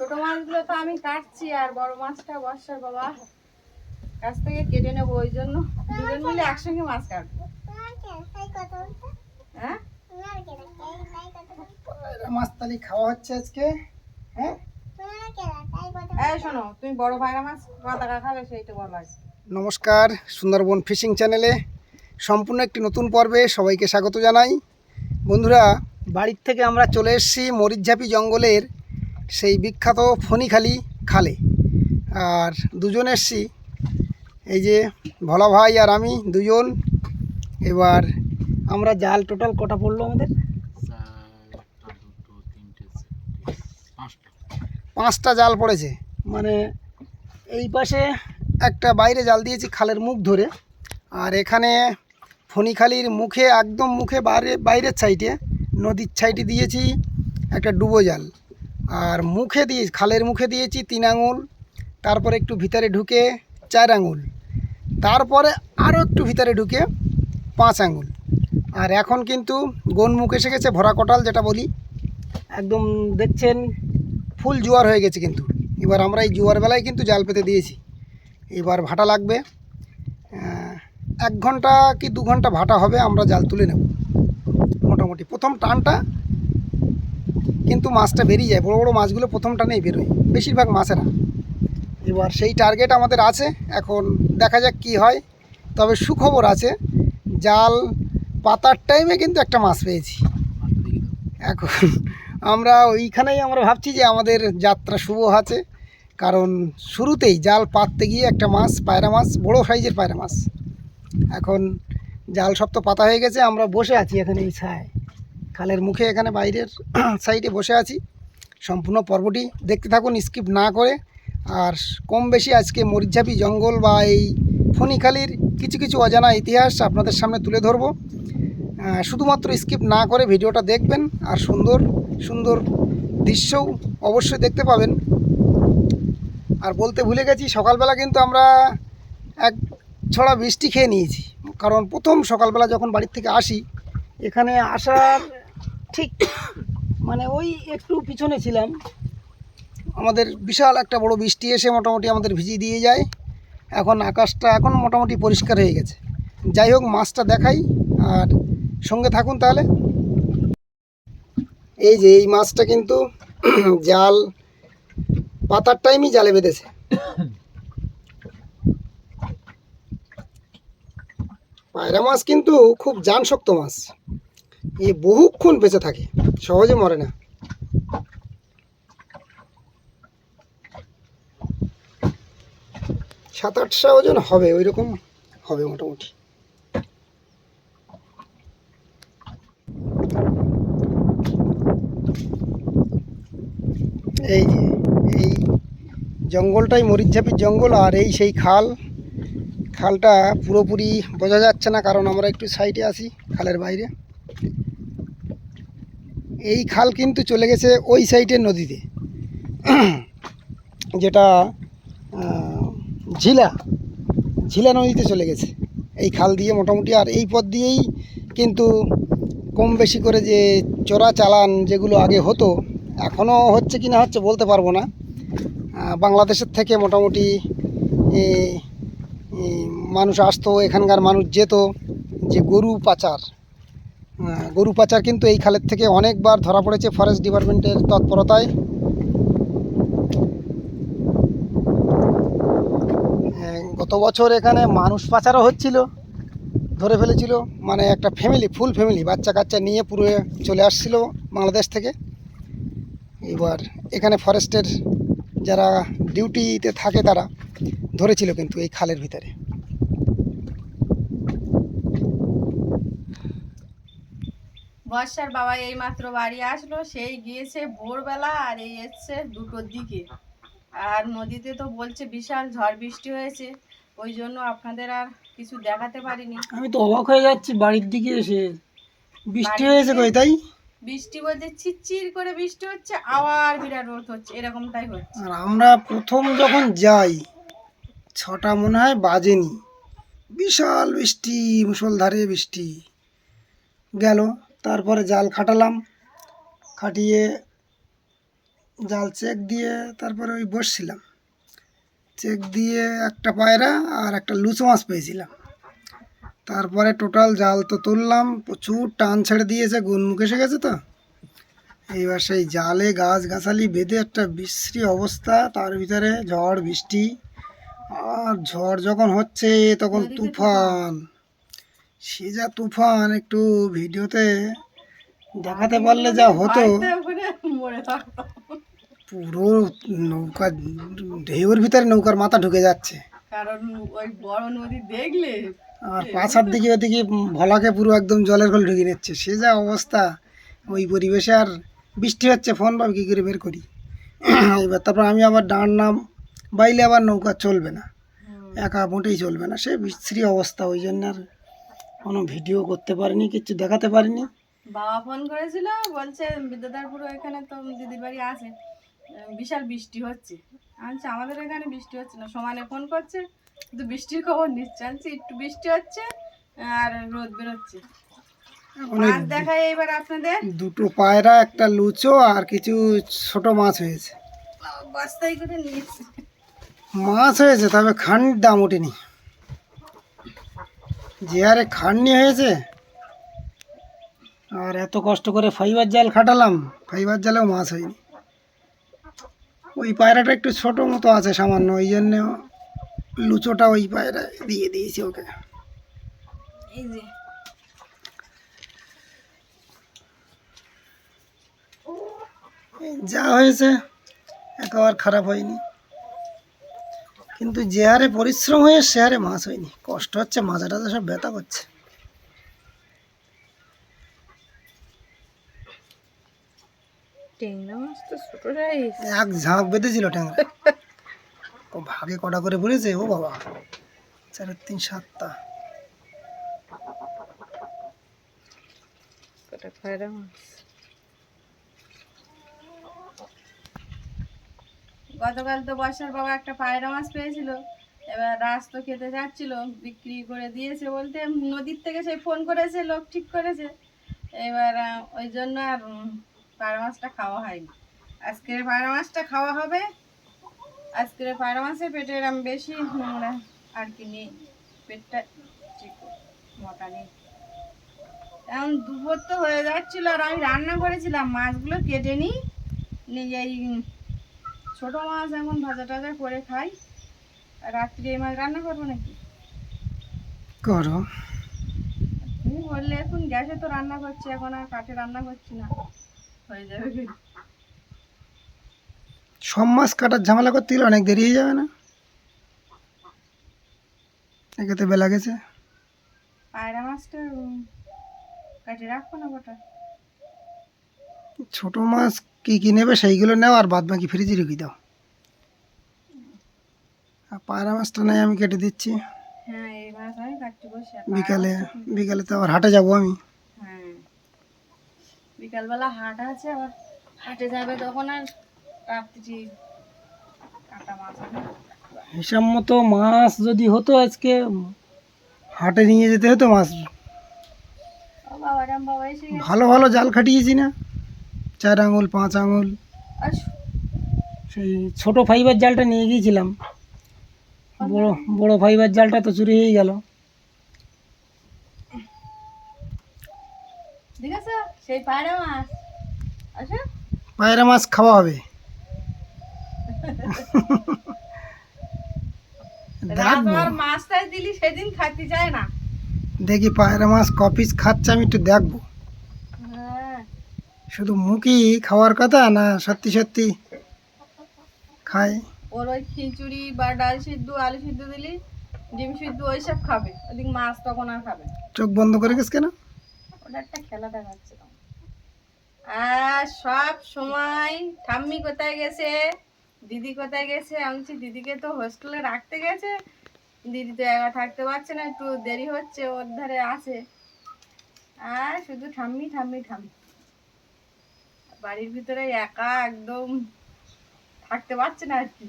ছোট মাছগুলো তো আমি কাটছি, আর বড় মাছটা বর্ষার বাবা কাছ থেকে কেটে নেবো। ওই জন্য দুজন মিলে একসঙ্গে মাছ কাটবো। হ্যাঁ, মাছ তালি খাওয়া হচ্ছে আজকে। হ্যাঁ, এই শোনো, তুমি বড় পায়রা মাছ কত খাবে সেইটা বলো। নমস্কার, সুন্দরবন ফিশিং চ্যানেলে সম্পূর্ণ একটি নতুন পর্বে সবাইকে স্বাগত জানাই। বন্ধুরা, বাড়ির থেকে আমরা চলে এসেছি মরিচঝাপি জঙ্গলের সেই বিখ্যাত ফণিখালি খালে। আর দুজন এসছি, এই যে ভোলা ভাই আর আমি দুজন। এবার আমরা জাল টোটাল কটা পড়লো আমাদের? 5টা জাল পড়েছে। মানে এই পাশে একটা বাইরে জাল দিয়েছি খালের মুখ ধরে, আর এখানে ফণিখালির মুখে একদম মুখে বাইরের সাইডে নদীর সাইডে দিয়েছি একটা ডুবো জাল। আর মুখে দিয়ে খালের মুখে দিয়েছি 3 আঙুল, তারপরে একটু ভিতরে ঢুকে 4 আঙুল, তারপরে আরও একটু ভিতরে ঢুকে 5 আঙুল। আর এখন কিন্তু গনমুখ এসে গেছে, ভরা কটাল যেটা বলি, একদম দেখছেন ফুল জোয়ার হয়ে গেছে। কিন্তু এবার আমরা এই জোয়ার বেলায় কিন্তু জাল পেতে দিয়েছি। এবার ভাটা লাগবে, 1 ঘন্টা কি 2 ঘন্টা ভাটা হবে, আমরা জাল তুলে নেব। মোটামুটি প্রথম টানটা কিন্তু মাছটা বেরিয়ে যায়, বড় বড় মাছগুলো প্রথম টানেই বেরোয়, বেশিরভাগ মাছেরা। এবার সেই টার্গেট আমাদের আছে, এখন দেখা যাক কি হয়। তবে সুখবর আছে, জাল পাতার টাইমে কিন্তু একটা মাছ পেয়েছি। এখন আমরা ওইখানেই আমরা ভাবছি যে আমাদের যাত্রা শুভ আছে, কারণ শুরুতেই জাল পাততে গিয়ে একটা মাছ, পায়রা মাছ, বড় সাইজের পায়রা মাছ। এখন জাল সব তো পাতা হয়ে গেছে, আমরা বসে আছি এখানে এই ছায় খালের মুখে, এখানে বাইরের সাইডে বসে আছি। সম্পূর্ণ পর্বটি দেখতে থাকুন স্কিপ না করে। আর কম বেশি আজকে মরিচঝাপি জঙ্গল বা এই ফণিখালির কিছু কিছু অজানা ইতিহাস আপনাদের সামনে তুলে ধরবো। শুধুমাত্র স্কিপ না করে ভিডিওটা দেখবেন, আর সুন্দর সুন্দর দৃশ্যও অবশ্যই দেখতে পাবেন। আর বলতে ভুলে গেছি, সকালবেলা কিন্তু আমরা এক ছড়া বৃষ্টি খেয়ে নিয়েছি। কারণ প্রথম সকালবেলা যখন বাড়ির থেকে আসি, এখানে আসার ঠিক মানে ওই একটু পিছনে ছিলাম, আমাদের বিশাল একটা বড় বৃষ্টি এসে মোটামুটি আমাদের ভিজিয়ে দিয়ে যায়। এখন আকাশটা এখন মোটামুটি পরিষ্কার হয়ে গেছে। যাই হোক, মাছটা দেখাই আর সঙ্গে থাকুন তাহলে। এই যে এই মাছটা কিন্তু জাল পাতার টাইমই জালে বেঁধেছে। পায়রা মাছ কিন্তু খুব জানশক্ত মাছ, এ বহুক্ষণ বেঁচে থাকে, সহজে মরে না। সাত 800 ওজন হবে, ওই রকম হবে মোটামুটি। এই যে এই জঙ্গলটাই মরিচঝাপির জঙ্গল, আর এই সেই খাল। খালটা পুরোপুরি বোঝা যাচ্ছে না, কারণ আমরা একটু সাইডে আছি খালের বাইরে। এই খাল কিন্তু চলে গেছে ওই সাইডের নদীতে, যেটা ঝিলা ঝিলা নদীতে চলে গেছে এই খাল দিয়ে মোটামুটি। আর এই পথ দিয়েই কিন্তু কম বেশি করে যে চোরা চালান যেগুলো আগে হতো, এখনও হচ্ছে কি না হচ্ছে বলতে পারবো না। বাংলাদেশের থেকে মোটামুটি মানুষ আসতো, এখানকার মানুষ যেত। যে গরু পাচার কিন্তু এই খালের থেকে অনেকবার ধরা পড়েছে ফরেস্ট ডিপার্টমেন্টের তৎপরতায়। গত বছর এখানে মানুষ পাচারও হচ্ছিল, ধরে ফেলেছিল। মানে একটা ফ্যামিলি, ফুল ফ্যামিলি, বাচ্চা কাচ্চা নিয়ে পুরো চলে আসছিল বাংলাদেশ থেকে। এবার এখানে ফরেস্টের যারা ডিউটিতে থাকে তারা ধরেছিল কিন্তু এই খালের ভিতরে। বর্ষার বাবা এই মাত্র বাড়ি আসলো, সেই গিয়েছে ভোরবেলা, আর এই এসছে 2টোর দিকে। আর নদীতে তো বলছে বিশাল ঝড় বৃষ্টি হয়েছে, ওই জন্য আপনাদের আর কিছু দেখাতে পারিনি। আমি তো অবাক হয়ে যাচ্ছি বাড়ির দিকে এসে, বৃষ্টি হয়েছে কই? তাই বৃষ্টি বলতে চিরচির করে বৃষ্টি হচ্ছে, আবার বিরাট রোদ হচ্ছে, এরকমটাই হচ্ছে। আর আমরা প্রথম যখন যাই 6টা মনে হয় বাজেনি, বিশাল বৃষ্টি, মুষলধারে বৃষ্টি গেল। তারপরে জাল খাটালাম, খাটিয়ে জাল চেক দিয়ে তারপরে ওই বসছিলাম, চেক দিয়ে একটা পায়রা আর একটা লুচো মাছ পেয়েছিলাম। তারপরে টোটাল জাল তো তুললাম, প্রচুর টান ছেড়ে দিয়েছে, গুনমুখ এসে গেছে তো। এইবার সেই জালে গাছগাছালি বেঁধে একটা বিশ্রী অবস্থা, তার ভিতরে ঝড় বৃষ্টি, আর ঝড় যখন হচ্ছে তখন নদীতে তুফান। সে যা তুফান, একটু ভিডিওতে দেখাতে পারলে যা হতো। বাড়িতে ওখানে মরে থাকতাম। পুরো নৌকা, ঢেউর ভিতরে নৌকার মাথা ঢুকে যাচ্ছে। কারণ ওই বড় নদী দেখলে আর পাছার দিকে ওদিকে ভলাকে পুরো একদম জলের ঘোল ঢুকে নিচ্ছে। সে যা অবস্থা, ওই পরিবেশে আর বৃষ্টি হচ্ছে, ফোন পাবো কী করে বের করি। এবার তারপর আমি আবার ডান নাম বাইলে আবার নৌকা চলবে না, একা মোটেই চলবে না, সে বিশ্রী অবস্থা। ওই জন্য আর কোনো ভিডিও করতে পারিনি, কিছু দেখাতে পারিনি। বাবা ফোন করেছিল, বলছে বিদ্যাধরপুর এখানে তো দিদির বাড়ি আছে, বিশাল বৃষ্টি হচ্ছে। আনছে আমাদের এখানে বৃষ্টি হচ্ছে না, সমানে ফোন করছে, কিন্তু বৃষ্টির খবর নিচ্ছে। আনছি একটু বৃষ্টি হচ্ছে আর রোদ বেরোচ্ছে। মাছ দেখায় এইবার আপনাদের, দুটো পায়রা, একটা লুচো আর কিছু ছোট মাছ হয়েছে। বস্তায় করে নিয়েছে। মাছ হয়েছে, তবে খান্নির দাম ওঠেনি। যে হারে খান্নি হয়েছে, আর এত কষ্ট করে ফাইবার জাল খাটালাম, ফাইবার জালেও মাছ হয়নি। ওই পায়রাটা একটু ছোট মতো আছে সামান্য, ওই জন্য লুচোটা ওই পায়রা দিয়ে দিয়েছি ওকে। এই যে এই যা হয়েছে একেবারে খারাপ হয়নি, কিন্তু যে হারে পরিশ্রম হয়ে সে হারে মাছ হয়নি। কষ্ট হচ্ছে, মাথা টাথা সব ব্যথা করছে। ট্যাংরা মাছ তো ছোট সাইজ। এক ঝাঁক বেঁধেছিল ট্যাংরা। ও ভাগে কটা করে পড়েছে, ও বাবা, 4 3 7টা। কটা খয়রা মাছ। গতকাল তো বর্ষার বাবা একটা পায়রা মাছ পেয়েছিল, এবার রাস তো খেতে যাচ্ছিল, বিক্রি করে দিয়েছে বলতে নদীর থেকে সেই ফোন করেছে, লোক ঠিক করেছে। এবার ওই জন্য আর পায়রা মাছটা খাওয়া হয়নি। আজকের পায়রা মাছটা খাওয়া হবে। আজকের পায়রা মাছের পেটে এরম বেশি নোংরা আর কি নেই, পেটটা ঠিক মোটা নেই। এখন দুপুর তো হয়ে যাচ্ছিল, আর আমি রান্না করেছিলাম, মাছগুলো কেটে নিই, নিয়ে এই ছোট মাছ এখন ভাজা টাজা করে খাই। আর রাত্রি এই মাছ রান্না করবো নাকি? করো। তুমি বললে, এখন গ্যাসে তো রান্না করছি, এখন আর কাঠে রান্না করছি না, হয়ে যাবে কি? সব মাছ কাটার ঝামেলা করতে গেলে অনেক দেরি হয়ে যাবে না? একেতে বেলা গেছে। পায়রা মাছটা কাটে রাখবো না গোটা? ছোট মাছ কি কি নেবে সেইগুলো নাও, আর বাদ বাকি ফ্রিজে রেখে দাও। আর পায়রা মাছটা নাই, আমি কেটে দিচ্ছি। হ্যাঁ, এই মাছ আমি কাটতে বসি। আর বিকালে, বিকালে তো আবার হাটে যাবো আমি। হ্যাঁ, বিকালবেলা হাট আছে, আবার হাটে যাবে তখন, আর রাত্রি কাটা মাছ হবে। হিসাব মতো মাছ যদি হতো আজকে, হাটে নিয়ে যেতে হতো মাছ। ও বাবা রাম, বাবা এসে গেছে। ভালো ভালো জাল খাটিয়েছি না, 4 আঙুল 5 আঙুল। আসো। সেই ছোট ফাইবার জালটা নিয়ে গিয়েছিলাম, বড় বড় ফাইবার জালটা তো চুরি হয়ে গেল। ঠিক আছে, সেই পায়রা মাছ। আচ্ছা, পায়রা মাছ খাওয়া হবে। দেখবো, আর মাছটাই দিলি সেদিন খাইতে চায় না। দেখি পায়রা মাছ কপিস খাচ্ছে, আমি একটু দেখবো। হ্যাঁ, শুধু মুখই খাওয়ার কথা না, সত্যি সত্যি খায়। ওর ওই খিচুড়ি বা ডাল সিদ্ধ, আলু সিদ্ধ দিলি, ডিম সিদ্ধ ওইসব খাবে, ওদিক মাছ তখন আর খাবে না। চোখ বন্ধ করে গেছে কেন? ওটা একটা খেলা দেখাচ্ছে তখন। আর সব সময় ঠাম্মি কোথায় গেছে, দিদি কোথায় গেছে, আমি বলছি দিদিকে তো হোস্টেলে রাখতে গেছে, দিদি তো একা থাকতে পারছে না, একটু দেরি হচ্ছে, ওর ধারে আছে। আর শুধু ঠাম্মি ঠাম্মি ঠাম্মি, বাড়ির ভিতরে একা একদম থাকতে পারছে না আর কি।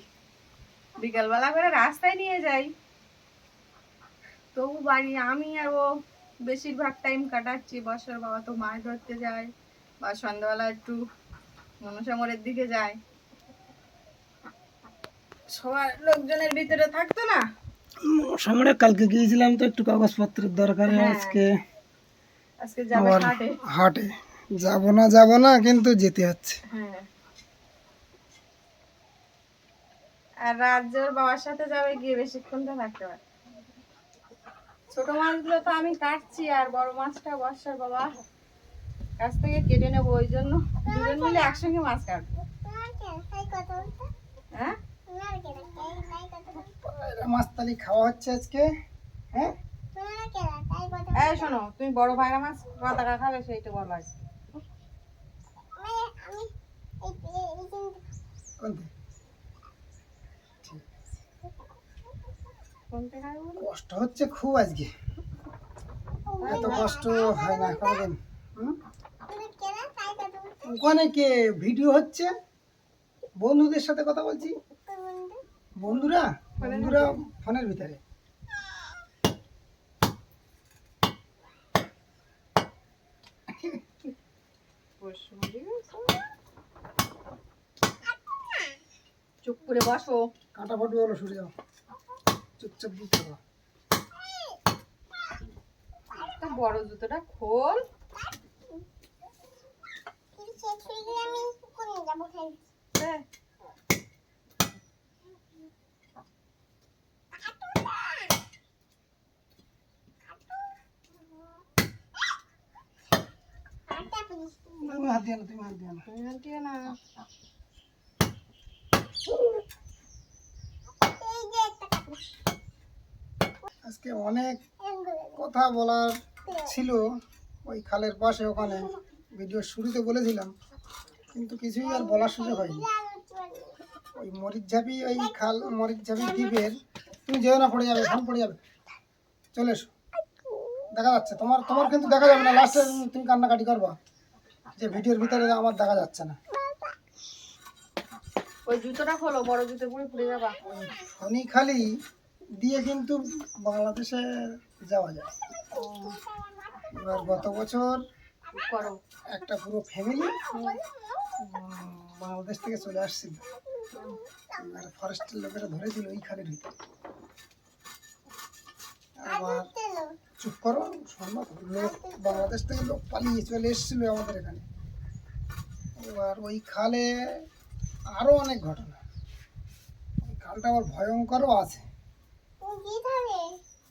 বিকালবেলা করে রাস্তায় নিয়ে যাই, তবু বাড়ি আমি আর ও বেশিরভাগ টাইম কাটাচ্ছি। বর্ষার বাবা তো মাছ ধরতে যায়, বা সন্ধ্যাবেলা একটু মনসা মোড়ের দিকে যায়। সবার লোকজনের ভিতরে থাকতো না। সামনে কালকে গিয়েছিলাম তো একটু কাগজপত্রের দরকারে, হ্যাঁ। আজকে যাবে আবার হাটে। হাটে যাব না কিন্তু যেতে হচ্ছে। হ্যাঁ, আর রাজ্যের বাবার সাথে যাবে, গিয়ে বেশিক্ষণ তো থাকতে পারে। ছোট মাছগুলো তো আমি কাটছি, আর বড় মাছটা বর্ষার বাবা কাছ থেকে কেটে নেবো, ওই জন্য দুজন মিলে একসঙ্গে মাছ কাটবো। হ্যাঁ, পায়রা মাছ তালি খাওয়া হচ্ছে আজকে। হ্যাঁ, এই শোনো, তুমি বড় ভাইরা মাছ কত টাকা খাবে সেইটা বলো আজকে। কোনটি? কোনটা খাবে বলো? কষ্ট হচ্ছে খুব আজকে, এত কষ্ট হয় না কোনোদিন। হুম? ওখানে কে ভিডিও হচ্ছে, বন্ধুদের সাথে কথা বলছি। বন্ধুরা ফোনের ভিতরে। চুপ করে বসো। কাঁটা ফটো হলো, সরে যাও, চুপচাপ দিতে হবে। তো বড় জুতোটা খোল। হ্যাঁ, তুমি হাত দিয়ে না, তুমি হাত দিয়ে না। তুমি হাঁটিও না। আজকে অনেক কথা বলার ছিল ওই খালের পাশে, ওখানে ভিডিও শুরুতে বলেছিলাম, কিন্তু কিছুই আর বলার সুযোগ হয়নি। ওই মরিচঝাপি, ওই খাল মরিচঝাপি দ্বীপের, তুমি যেও না, পড়ে যাবে, ফোন পড়ে যাবে, চলে এসো। দেখা যাচ্ছে তোমার তোমার কিন্তু দেখা যাবে না, লাস্টে তুমি কান্নাকাটি করবা যে ভিডিওর ভিতরে আমার দেখা যাচ্ছে না। ওই জুতোটা খোলো, বড় জুতো পুরো পুড়ে যাবা। ফণিখালি দিয়ে কিন্তু বাংলাদেশে যাওয়া যায়। এবার গত বছর করো। একটা পুরো ফ্যামিলি বাংলাদেশ থেকে চলে আসছিল, এবার ফরেস্টের লোকেরা ধরেছিল ওই খালের ভিতরে। আবার চুপ করো, শোনো, লোক বাংলাদেশ থেকে লোক পালিয়ে চলে এসেছিল আমাদের এখানে। এবার ওই খালে আরো অনেক ঘটনা, ওই খালটা আবার ভয়ঙ্করও আছে। ওর ভিতরে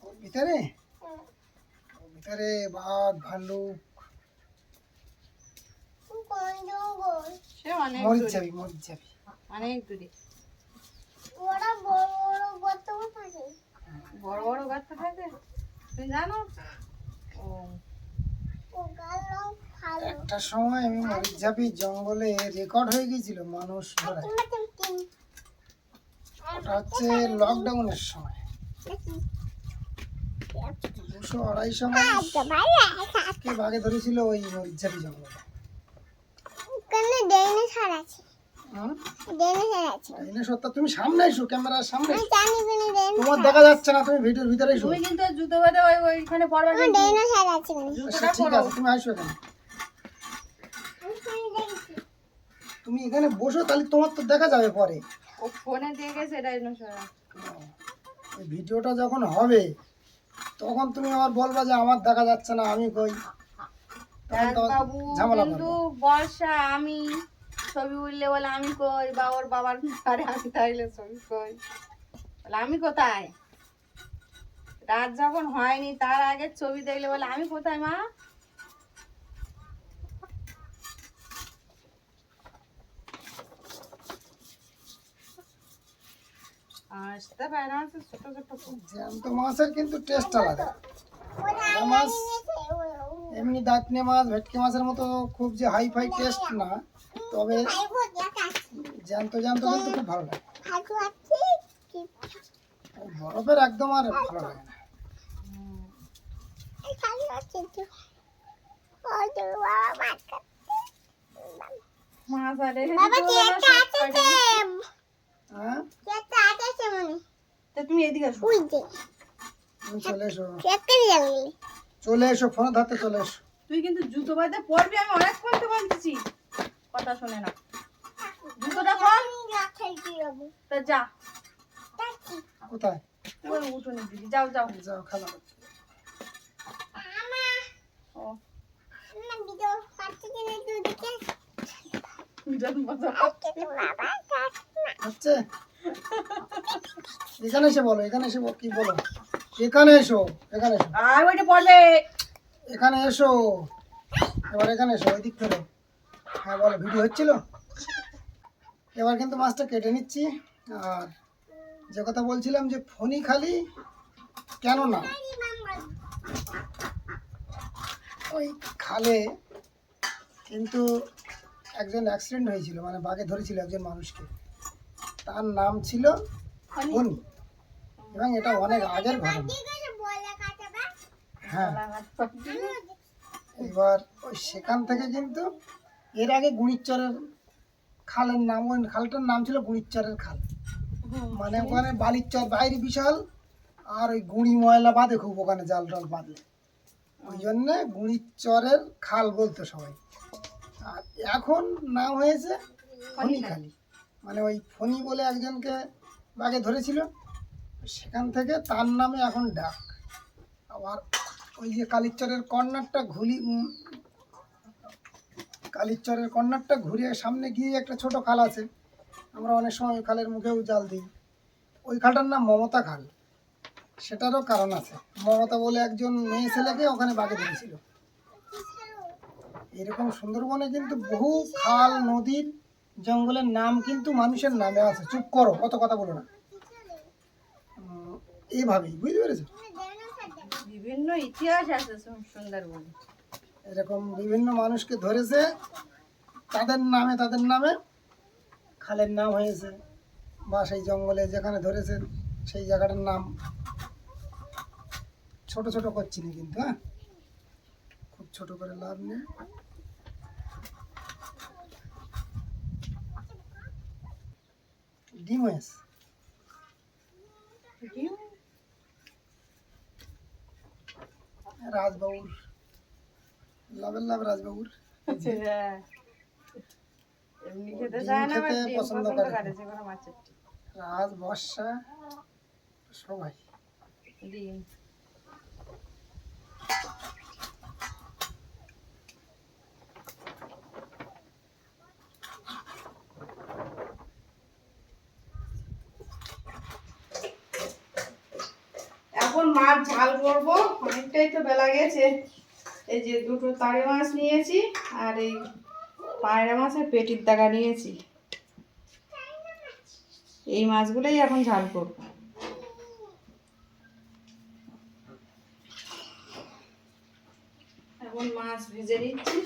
ওর ভিতরে বাঘ, ভাল্লুক, সে অনেক মরিচ দূরে, যাবি, মরিচ যাবি। অনেক দূরে। বড় বড় গর্ত থাকে, তুমি জানো? ও, একটা সময় আমি মরিচঝাপি জঙ্গলে রেকর্ড হয়ে গিয়েছিল মানুষ ধরায়। ওটা হচ্ছে লকডাউনের সময়, 200-250 মানুষকে বাঘে ধরেছিল ওই মরিচঝাপি জঙ্গলে। সত্য, তুমি সামনে এসো, ক্যামেরার সামনে এসো। তোমার দেখা যাচ্ছে না, তুমি ভিডিওর ভিতরে এসো। তুমি কিন্তু জুতো বাদে ওইখানে পড়বে না। আচ্ছা, ঠিক আছে, তুমি আসো এখানে, তুমি এখানে বসো, তাহলে তোমার তো দেখা যাবে পরে। ও ফোনে দিয়ে গেছে ডাইনোসর। এই ভিডিওটা যখন হবে তখন তুমি আবার বলবা যে আমার দেখা যাচ্ছে না, আমি কই, তখন তো বাবু ঝামেলা কিন্তু করবে। বর্ষা আমি ছবি উঠলে বলে আমি কই, বা ওর বাবার ঘরে আমি তাইলে ছবি কই, বলে আমি কোথায়। রাত যখন হয়নি তার আগে ছবি দেখলে বলে আমি কোথায় মা। আসতে পারে না, ছোট ছোট ফুল। জ্যান্ত মাছের কিন্তু টেস্ট আলাদা। ভাঙা মাছ এমনি দাঁতনে মাছ, ভেটকি মাছের মতো খুব যে হাই ফাই টেস্ট না, তবে জ্যান্ত জ্যান্ত কিন্তু খুব ভালো লাগে। ওই বরফের একদম আর ভালো লাগে না। মাছ আর রেখে হ্যাঁ, তুমি এদিকে আসো। তুমি চলে এসো, চলে এসো, ফোনে ধরতে চলে এসো। তুই কিন্তু জুতো বাদে পড়বি, আমি অনেকক্ষণ তো বলতেছি, কথা শোনে না। জুতোটা খোল, তা যা। কোথায়? ওই উঠোনের দিকে যাও যাও। যাও খেলা করতে। ও বিরাট মজা হচ্ছে এখানে এসে বলো, এখানে এসে কি বলো, এখানে এসো, এখানে এসো, আর ওইটা পড়বে। এখানে এসো, এবার এখানে এসো, ওই দিক থেকে। হ্যাঁ বলো, ভিডিও হচ্ছিল। এবার কিন্তু মাছটা কেটে নিচ্ছি। আর যে কথা বলছিলাম যে ফণিখালি কেন না, ওই খালে কিন্তু একজন অ্যাক্সিডেন্ট হয়েছিল, মানে বাঘে ধরেছিল একজন মানুষকে, তার নাম ছিল ফণি, এবং এটা অনেক আগের ঘটনা। হ্যাঁ, এবার ওই সেখান থেকে কিন্তু এর আগে গুণিচরের খালের নাম, ওই খালটার নাম ছিল গুণিচরের খাল। মানে ওখানে বালির চর বাইরে বিশাল, আর ওই গুঁড়ি ময়লা বাঁধে খুব ওখানে, জাল টাল বাঁধলে, ওই জন্যে গুণিচরের খাল বলতো সবাই। আর এখন নাম হয়েছে ফণিখালি, মানে ওই ফণি বলে একজনকে বাঘে ধরেছিল, সেখান থেকে তার নামে এখন ডাক। আবার ওই যে কালীচরের কর্নারটা কালীচরের কর্নারটা ঘুরিয়ে সামনে গিয়ে একটা ছোট খাল আছে, আমরা অনেক সময় ওই খালের মুখেও জাল দিই। ওই খালটার নাম মমতা খাল। সেটারও কারণ আছে, মমতা বলে একজন মেয়ে ছেলেকে ওখানে বাঘে ধরেছিল। এরকম সুন্দরবনে কিন্তু বহু খাল, নদীর, জঙ্গলের নাম কিন্তু মানুষের নামে আছে। চুপ করো, কত কথা বলো না। এইভাবেই, বুঝতে পেরেছো? বিভিন্ন ইতিহাস আছে সুন্দরবনে। এরকম বিভিন্ন মানুষকে ধরেছে, তাদের নামে খালের নাম হয়েছে, বা সেই জঙ্গলে যেখানে ধরেছে সেই জায়গাটার নাম। ছোট ছোট করছি না কিন্তু, হ্যাঁ, খুব ছোট করে লাভ নেই। ডিম হয়েছে রাজবাবুর, লাভের লাভ রাজবাবুর। এমনি খেতে ডিম চায় না, খেতে ডিম পছন্দ পছন্দ করে। করে যে কোনো মাছের রাজ, বর্ষা, সবাই। ডিম। এখন মাছ ঝাল করবো, অনেকটাই তো বেলা গেছে। এই যে দুটো তারে মাছ নিয়েছি, আর এই পায়রা মাছের পেটির দাগা নিয়েছি। এই মাছগুলোই এখন ঝাল করবো। এখন মাছ ভেজে নিচ্ছি।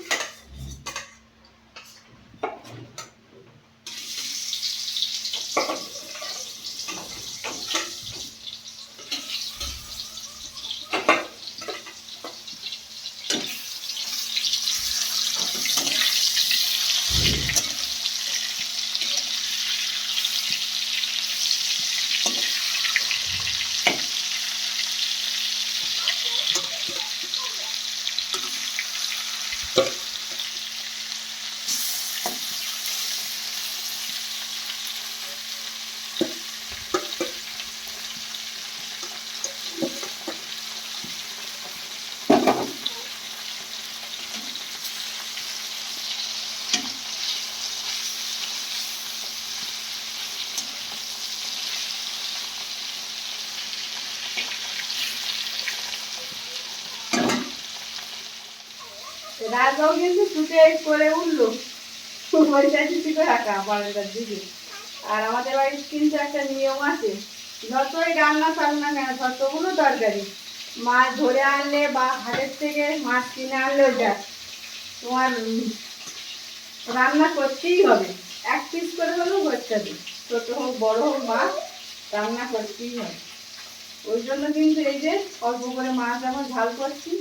রাজাও কিন্তু ছুটে করে উঠলো, রাখা বারান্দার দিকে। আর আমাদের বাড়ির কিন্তু একটা নিয়ম আছে, যতই রান্না থাক না কেন, যতগুলো তরকারি, মাছ ধরে আনলে বা হাটের থেকে মাছ কিনে আনলেও যাক, তোমার রান্না করতেই হবে। এক পিস করে হলেও করতে হবে, ছোট হোক বড় হোক মাছ রান্না করতেই হবে। ওই জন্য কিন্তু এই যে অল্প করে মাছ এখন ঝাল করছি।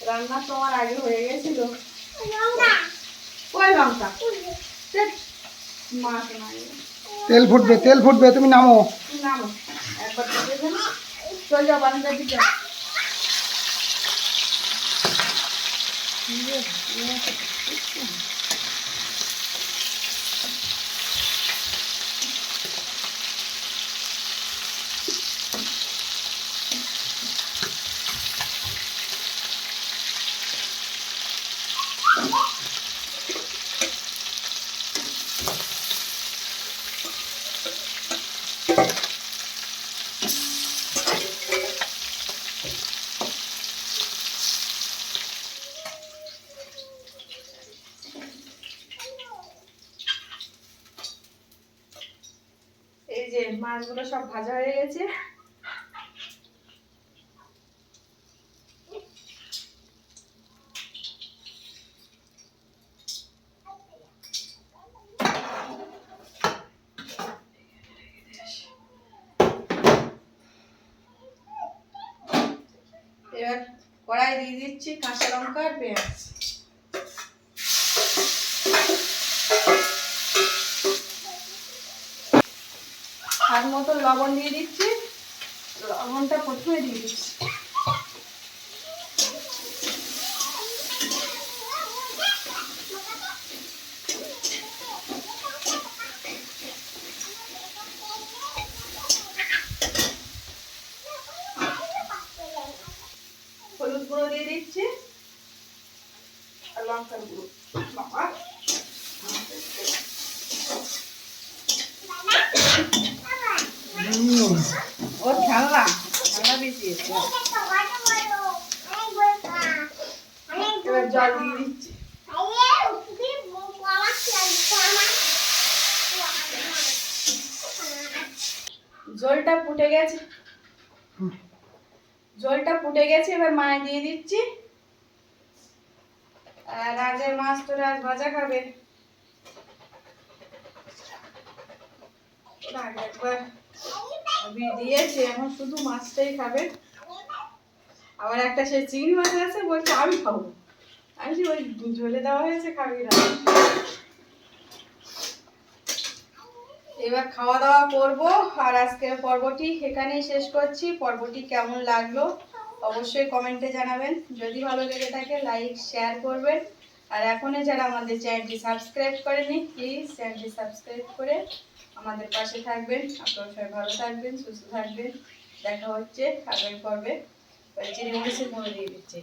রান্না তো আমার আগে হয়ে গেছিল। ওই লঙ্কা মাছ নাই, তেল ফুটবে, তেল ফুটবে, তুমি নামো। নামো একবার দেখবেন, চল যাও বারান্দার দিকে। যে মাছগুলো সব ভাজা হয়ে গেছে। এবার কড়াই দিয়ে দিচ্ছি কাঁচা লঙ্কা আর পেঁয়াজ। স্বাদ মতো লবণ দিয়ে দিচ্ছি, লবণটা প্রথমে দিয়ে দিচ্ছি। হলুদ গুঁড়ো দিয়ে দিচ্ছি আর লঙ্কার গুঁড়ো। বাবা ও খেলনা খেলনা বেশি এবার জল দিয়ে দিচ্ছি। জলটা ফুটে গেছে, জলটা ফুটে গেছে, এবার মাছ দিয়ে দিচ্ছি। আর রাজের মাছ তো রাজ ভাজা খাবে, একবার দিয়েছে, এখন শুধু মাছটাই খাবে। আবার একটা সে চিংড়ি মাছ আছে, বলছে আমি খাবো। আমি ওই ঝোলে দেওয়া হয়েছে, খাবি না। এবার খাওয়া দাওয়া করবো। আর আজকের পর্বটি এখানেই শেষ করছি। পর্বটি কেমন লাগলো অবশ্যই কমেন্টে জানাবেন। যদি ভালো লেগে থাকে লাইক শেয়ার করবেন। আর এখনো যারা আমাদের চ্যানেলটি সাবস্ক্রাইব করেনি প্লিজ চ্যানেলটি সাবস্ক্রাইব করে আমাদের পাশে থাকবেন। আপনারা সবাই ভালো থাকবেন, সুস্থ থাকবেন। দেখা হচ্ছে আগামী পর্বে। চিংড়ি মাছের গুঁড়ো দিয়ে দিচ্ছি।